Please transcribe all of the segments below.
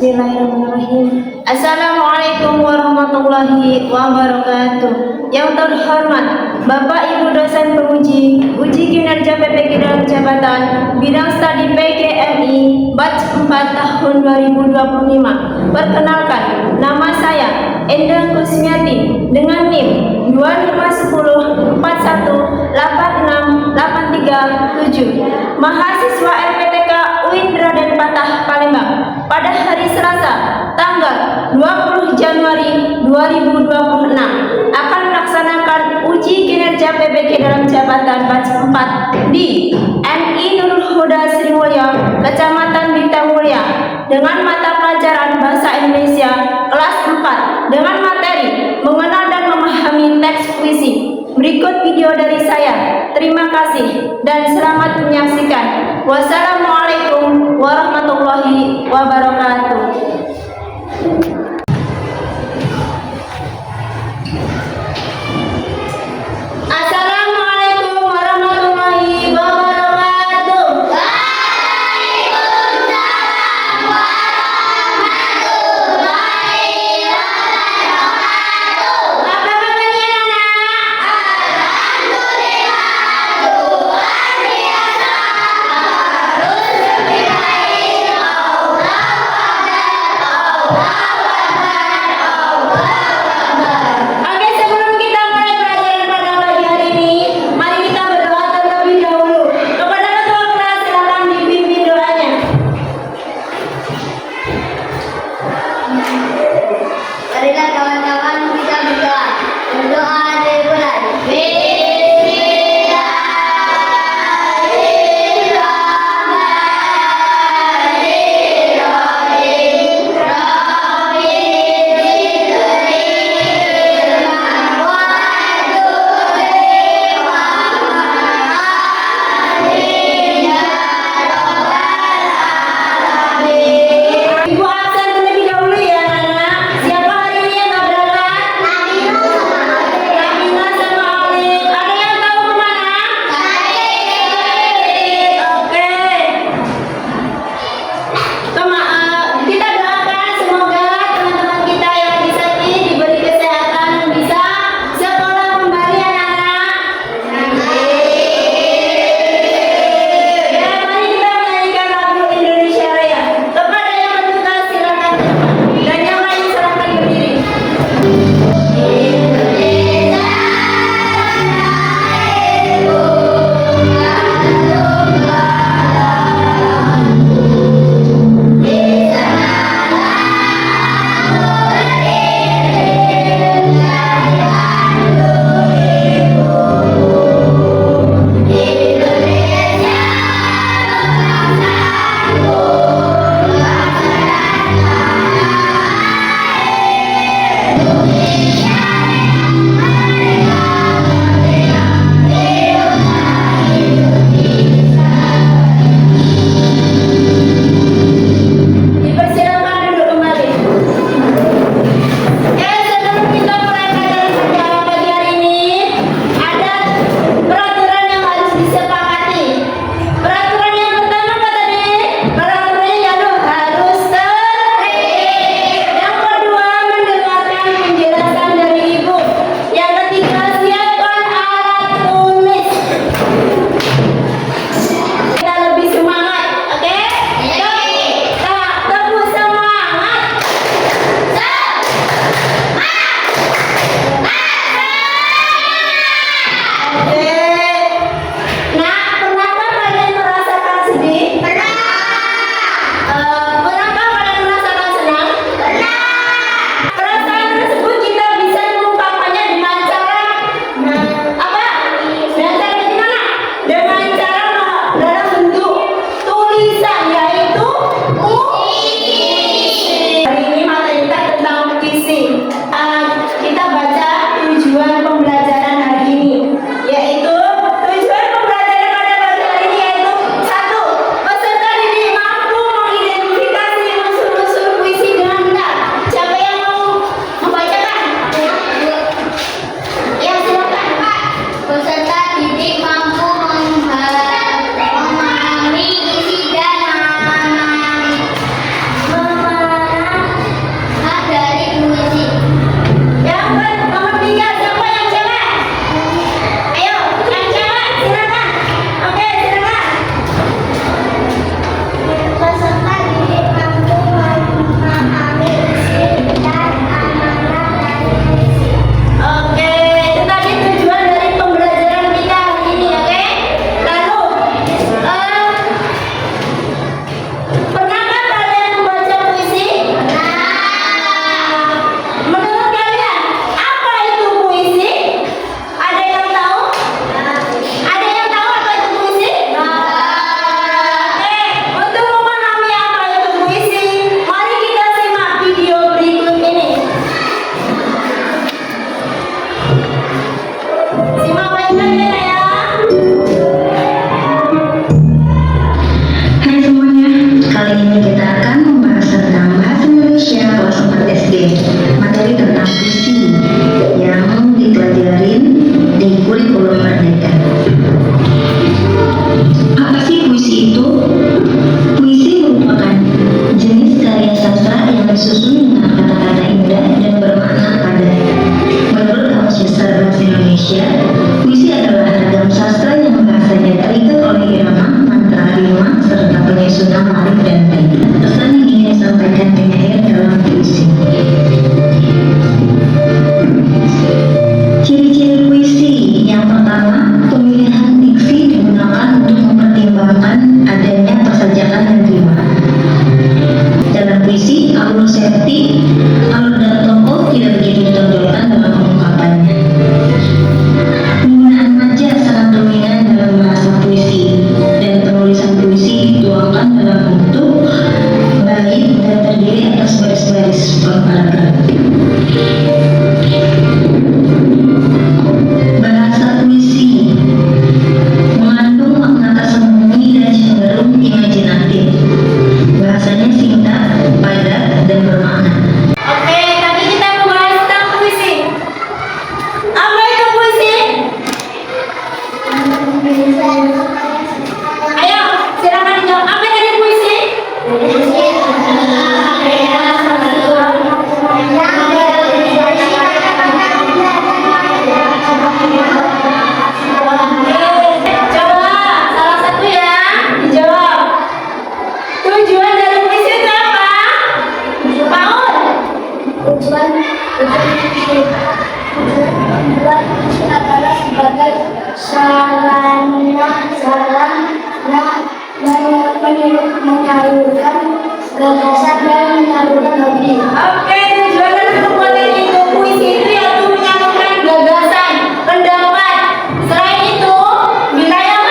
Bismillahirrahmanirrahim. Assalamualaikum warahmatullahi wabarakatuh. Yang terhormat Bapak Ibu dosen penguji uji kinerja PPK dalam jabatan bidang studi PGMI batch 4 tahun 2025. Perkenalkan, nama saya Endang Kusmiati dengan NIM 251041868337, mahasiswa LPTK UIN Raden Patah Palembang. Pada hari Selasa, tanggal 20 Januari 2026 akan melaksanakan uji kinerja PPK dalam jabatan batch 4 di MI Nurul Huda Sri Mulya, Kecamatan Bintang Mulia, dengan mata pelajaran Bahasa Indonesia kelas 4 dengan materi mengenal dan memahami teks puisi. Berikut video dari saya. Terima kasih dan selamat menyaksikan. Wassalamualaikum warahmatullahi wabarakatuh. Assalamualaikum warahmatullahi wabarakatuh. Waalaikumsalam warahmatullahi wabarakatuh. Apa kabarnya anak? Alhamdulillah luar biasa. Harus lebih baik Kali ini kita akan membahas tentang bahasa Indonesia kelas 4 SD, materi tentang puisi yang dipelajarin di kurikulum Merdeka. Apa sih puisi itu? Puisi merupakan jenis karya sastra yang disusun dengan kata-kata indah dan bermakna padat. Menurut Kamus Besar Bahasa Indonesia, puisi adalah ragam sastra yang bahasanya terikat oleh irama, mantra, rima, serta penyusunan larik dan baik. Pesan yang ingin disampaikan penyair dalam puisi. Ciri-ciri puisi yang pertama, pemilihan diksi digunakan untuk mempertimbangkan adanya persajakan dan rima. Dalam puisi, alur setting, alur dan tokoh tidak begitu ditonjolkan dalam pengungkapannya. Penggunaan maja sangat dominan dalam bahasa puisi, dan penulisan puisi dituangkan dalam bentuk bait dan terdiri atas baris-baris per paragraf. Bahasa puisi mengandung makna tersembunyi dan cenderung imajinatif. Bahasanya singkat, padat, dan bermakna. Oke, tadi kita membahas tentang puisi. Apa itu puisi? Ayo, silakan dijawab. Apa tadi puisi? Coba salah satu ya dijawab. Tujuan dari puisi itu apa? Paul. Tujuan adalah sebagai sarana menyalurkan gagasan dan menyalurkan hobi. Oke, tujuan dari perbuatan itu puisi itu yaitu menyalurkan gagasan, pendapat. Selain itu, wilayah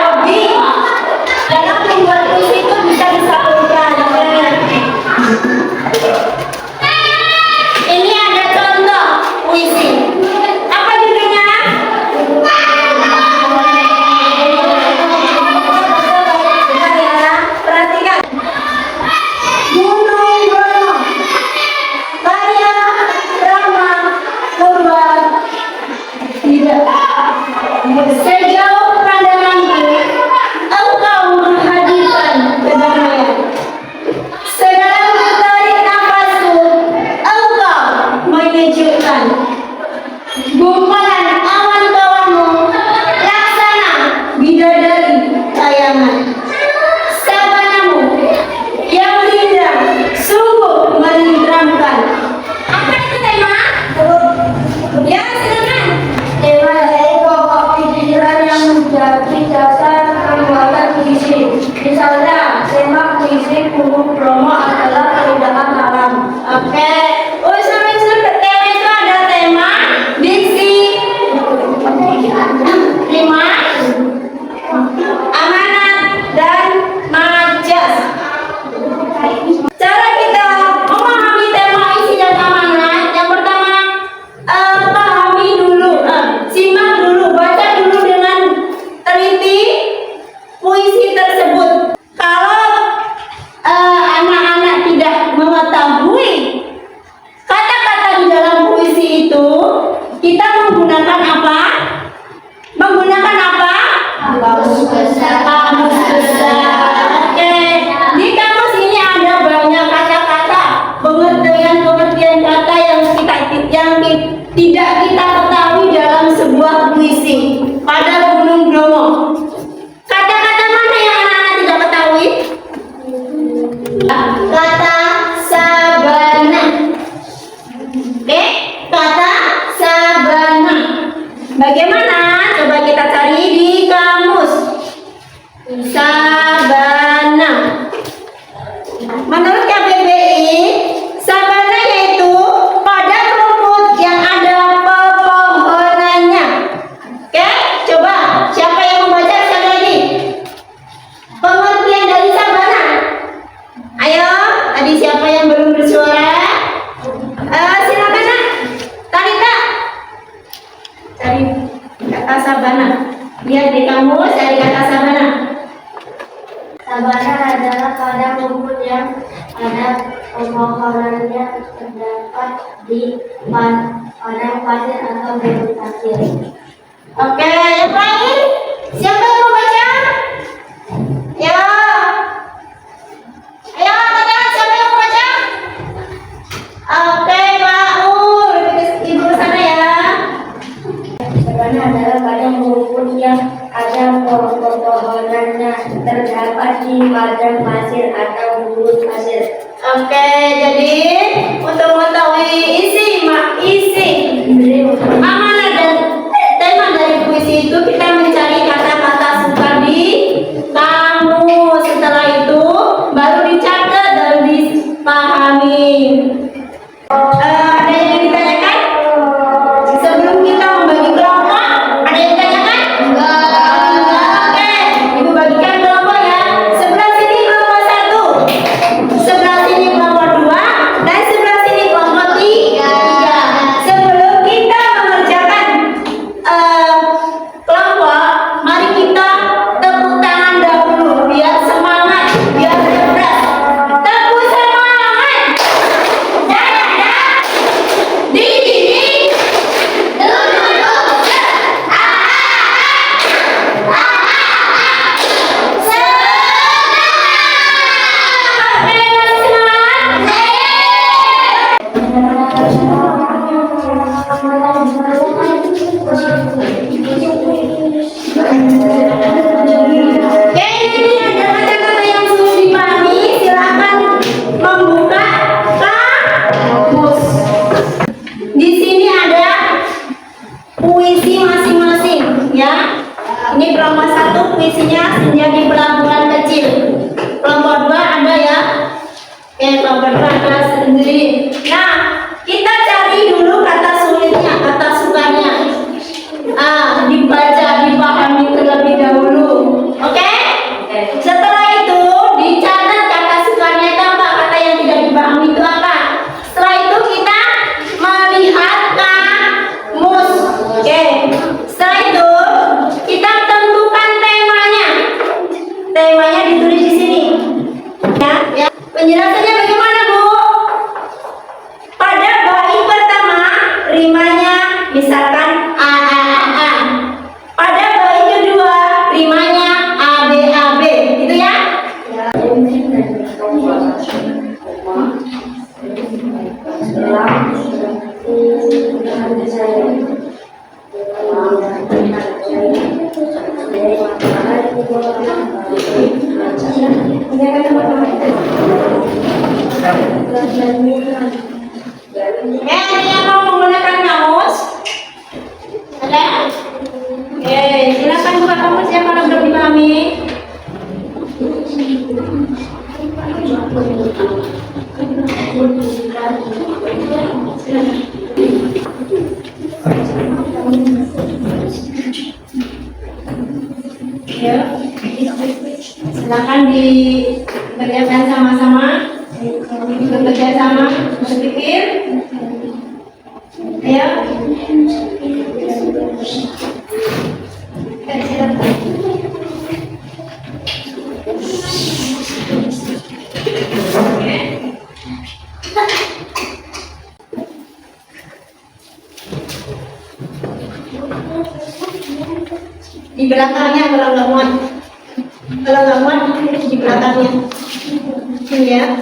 hobi. Dalam membuat puisi itu bisa disalurkan. Ini ada contoh puisi. Apa judulnya? Perhatikan. Gunung Bromo, karya Rama Purba. Tidak. Sejauh pandanganku, engkau menghadirkan kedamaian. Sedalam tarik nafasku, engkau menyejukkan. Gumpalan awan kawanmu, laksana bidadari tayangan. Sabanamu yang rindang, sungguh merindramkan. Apa itu tema? Ya, silakan. Tema yaitu pokok pikiran yang menjadi dasar pembuatan puisi. Misalnya, tema puisi Gunung Bromo adalah keindahan alam. Oke. Unsur-unsur tema itu ada tema, diksi, rima, amanat, dan majas. Cara kita memahami tema isi dan amanat, yang pertama pahami dulu, simak dulu, baca dulu dengan teliti puisi tersebut. Kalau anak-anak tidak mengetahui kata-kata di dalam puisi itu, kita menggunakan apa? Menggunakan apa? Kamus besar. Kamus besar. Oke. Di kamus ini ada banyak kata-kata, pengertian-pengertian kata yang tidak kita ketahui dalam sebuah puisi. Pada Gunung Bromo, kata-kata mana yang anak-anak tidak ketahui? Kata sabana. Oke, kata sabana. Bagaimana? Coba kita cari di kamus. Sabana. Menurut KBBI, sabana yaitu padang rumput yang ada pepohonannya. Oke, coba siapa yang membaca sekali lagi? Pengertian dari sabana. Ayo, tadi siapa yang belum bersuara? Silakan nak. Talita. Cari kata sabana. Lihat di kamus, cari kata sabana. Tabanan adalah padang rumput yang ada pepohonannya terdapat di padang pasir atau gurun pasir. Oke, yang lain? Siapa yang mau baca? Ya. Ayo, angkat tangan. Siapa yang mau baca? Oke, Pak Ul. Ibu sana ya. Sabana adalah padang rumput yang ada pepohonannya terdapat di padang pasir atau gurun pasir. Oke, jadi untuk mengetahui isi amanat dan tema dari puisi itu kita mencari kata-kata sukar di kamus. Setelah itu baru dicatat dan dipahami. Ada yang ditanyakan? Sebelum kita membagi kelompok, ada yang ditanyakan? Oke, ibu bagikan kelompok ya. Sebelah sini kelompok 1, sebelah sini kelompok 2, dan sebelah sini kelompok 3. Sebelum kita mengerjakan kelompok, mari kita tepuk tangan dahulu biar semangat, biar cerdas. Tepuk semangat. Dadah. Diri. Duduk. Oke, ini ada kata-kata yang sudah dipahami. Silakan membuka kamus. Di sini ada puisi masing-masing, ya. Ini kelompok 1 puisinya Senja di Pelabuhan Kecil. Kelompok 2 ada ya. Oke, kelompok 2 ada sendiri. Nah, kita cari dulu kata sulitnya, kata sukarnya. Dibaca, dipahami terlebih dahulu. Oke? Setelah itu dicatat kata sukarnya itu apa, kata yang tidak dipahami itu apa. Setelah itu kita melihat kamus. Oke. Setelah itu kita tentukan temanya. Temanya ditulis di sini. Ya. Penjelasannya bagaimana, Bu? Pada bait pertama rimanya misalkan a. Pada bait kedua rimanya ab. Itu ya? Ada yang mau menggunakan kamus? Ada? Oke, silakan buka kamus ya kalau belum dipahami. Ya, silakan dikerjakan sama-sama, bekerja sama, berpikir. Ya. Silakan. Di belakangnya kalau nggak muat, di belakangnya. Ini ya.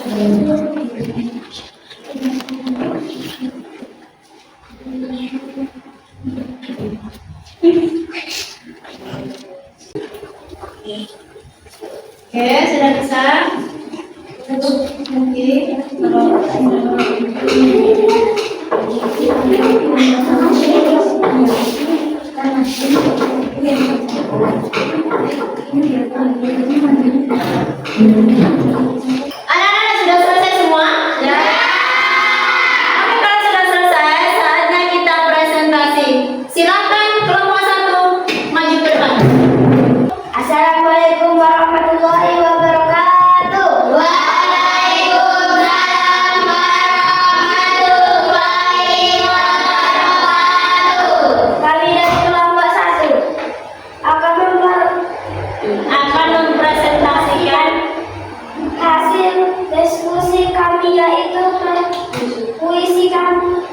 Oke, sudah bisa. Oke. Anak-anak sudah selesai semua? Ya. Oke, kalau sudah selesai, saatnya kita presentasi. Silakan kelompok 1 maju ke depan. Assalamualaikum warahmatullahi wabarakatuh. Waalaikumsalam warahmatullahi wabarakatuh. Kami dari kelompok 1.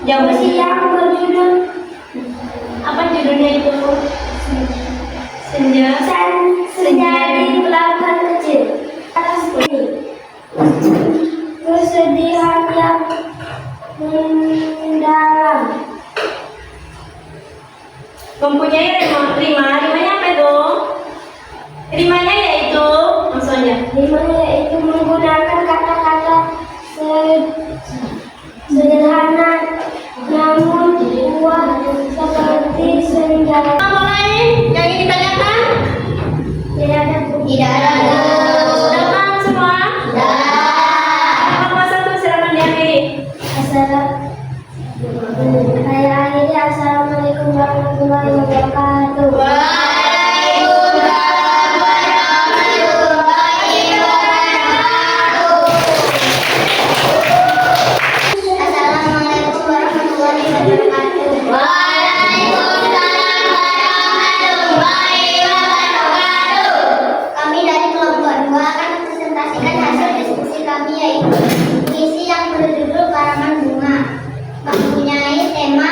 Puisi yang berjudul Apa judulnya itu? Senja. Senja di Pelabuhan Kecil. Atas ini kesedihan yang mendalam. Mempunyai rimanya apa itu? Rimanya yaitu maksudnya. Dimana yaitu menggunakan kata-kata sederhana namun kuat seperti senja. Apa lain yang ingin ditanyakan? Tidak ada. Sudah paham semua? Kelompok 1 silakan diakhiri. Saya akhiri. Assalamualaikum warahmatullahi wabarakatuh. Assalamualaikum warahmatullahi wabarakatuh. Kami dari kelompok 2 akan mempresentasikan hasil diskusi kami, yaitu puisi yang berjudul Karangan Bunga, mempunyai tema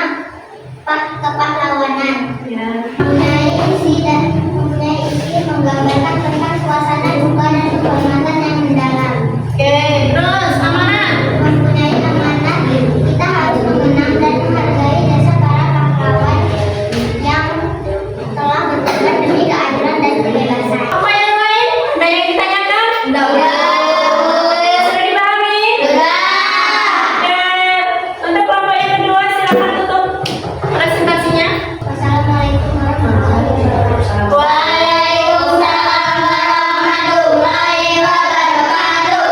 kepahlawanan. Mempunyai isi menggambarkan tentang suasana duka dan kehormatan yang mendalam. Oke, terus amanah. Mempunyai amanat, kita harus mengenang dan menghargai jasa para pahlawan yang telah berkorban demi keadilan dan kebebasan. Apa yang lain? Ada yang ditanyakan? Sudah dipahami? Oke, untuk kelompok yang kedua silakan tutup presentasinya. Wassalamualaikum warahmatullahi wabarakatuh. Waalaikumsalam warahmatullahi wabarakatuh.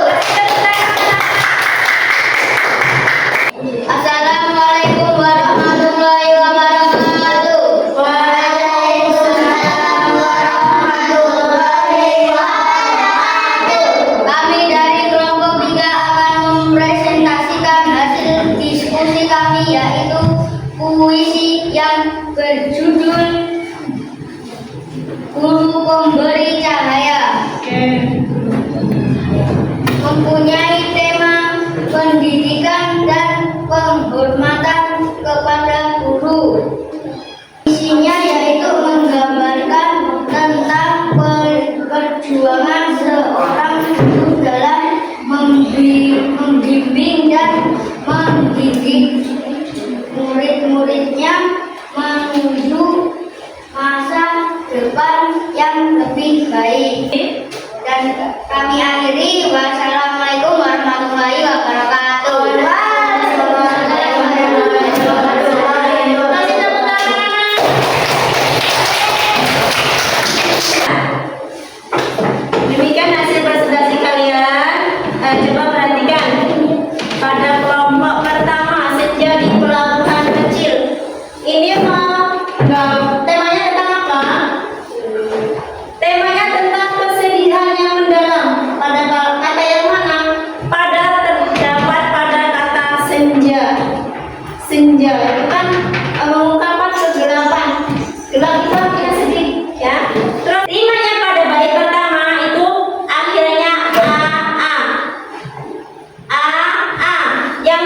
Assalamualaikum warahmatullahi wabarakatuh. Waalaikumsalam warahmatullahi wabarakatuh. Kami dari kelompok 3 akan mempresentasikan hasil diskusi kami, yaitu puisi yang berjudul Guru Pemberi Cahaya. Mempunyai tema pendidikan dan penghormatan kepada guru. Isinya yaitu menggambarkan tentang perjuangan seorang guru dalam membimbing dan mendidik murid-muridnya menuju masa depan yang lebih baik. Dan kami akhiri. Wassalamualaikum warahmatullahi wabarakatuh. Kasih tepuk tangan. Demikian hasil presentasi kalian. Coba perhatikan. Pada kelompok pertama, Senja di Pelabuhan Kecil. Ini temanya tentang apa? Temanya tentang kesedihan yang mendalam. Pada kata yang mana? Terdapat pada kata senja. Senja itu kan mengungkapkan kegelapan. Gelap itu artinya sedih, ya. Terus rimanya pada bait pertama itu akhirnya a. Yang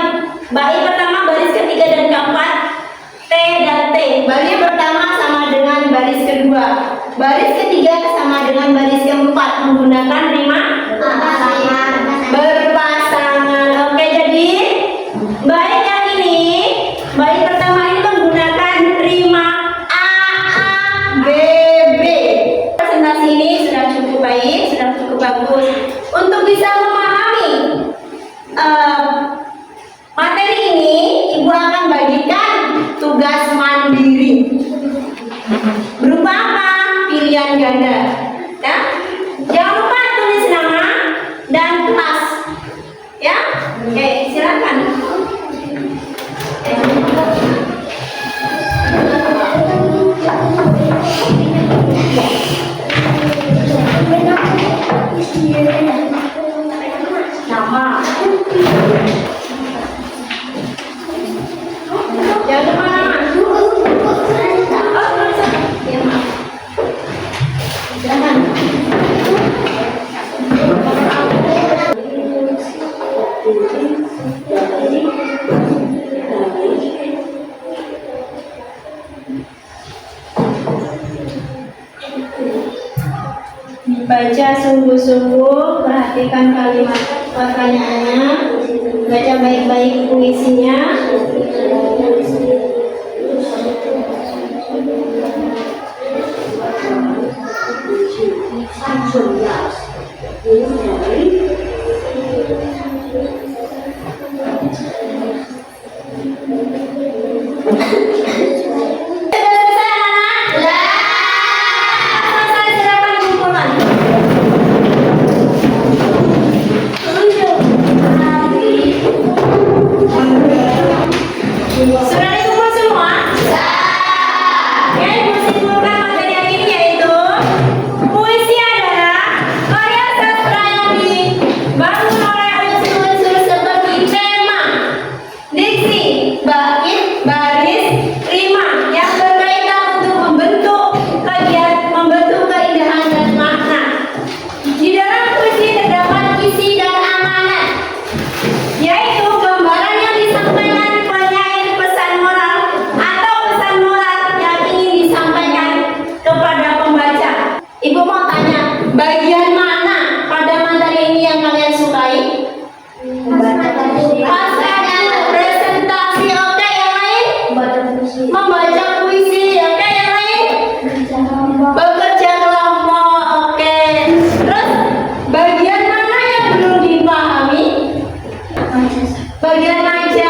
bait pertama baris ketiga dan keempat T dan T. Baris pertama sama dengan baris kedua. Baris ketiga sama dengan baris keempat menggunakan rima berpasangan. Oke, jadi bait yang ini, bait pertama ini menggunakan rima A B B. Presentasi ini sudah cukup baik, sudah cukup bagus untuk bisa memahami materi ini. Ibu akan bagikan tugas mandiri berupa apa? Pilihan ganda, ya. Jangan lupa tulis nama dan kelas, ya. Oke, silakan. Nama. Jangan lupa nama. Oh, tulisan. Ya, maaf. Silakan. Baca sungguh-sungguh, perhatikan kalimat pertanyaannya, baca baik-baik puisinya. Sudah dikumpul semua? Oke, ibu simpulkan materi yang ini yaitu puisi adalah karya sastra yang dibangun oleh unsur-unsur seperti tema, diksi, bait, baris, rima yang berkaitan untuk membentuk keindahan dan makna. Di dalam puisi terdapat isi dan amanat, yaitu gambaran yang disampaikan penyair pesan moral atau pesan moral yang ingin disampaikan kepada pembaca. Ibu mau tanya, bagian mana pada materi ini yang kalian sukai? Pasangan presentasi, oke, yang lain? Membaca puisi, oke, yang lain? Bekerja kelompok, oke. Terus bagian mana yang belum dipahami? Bagian aja,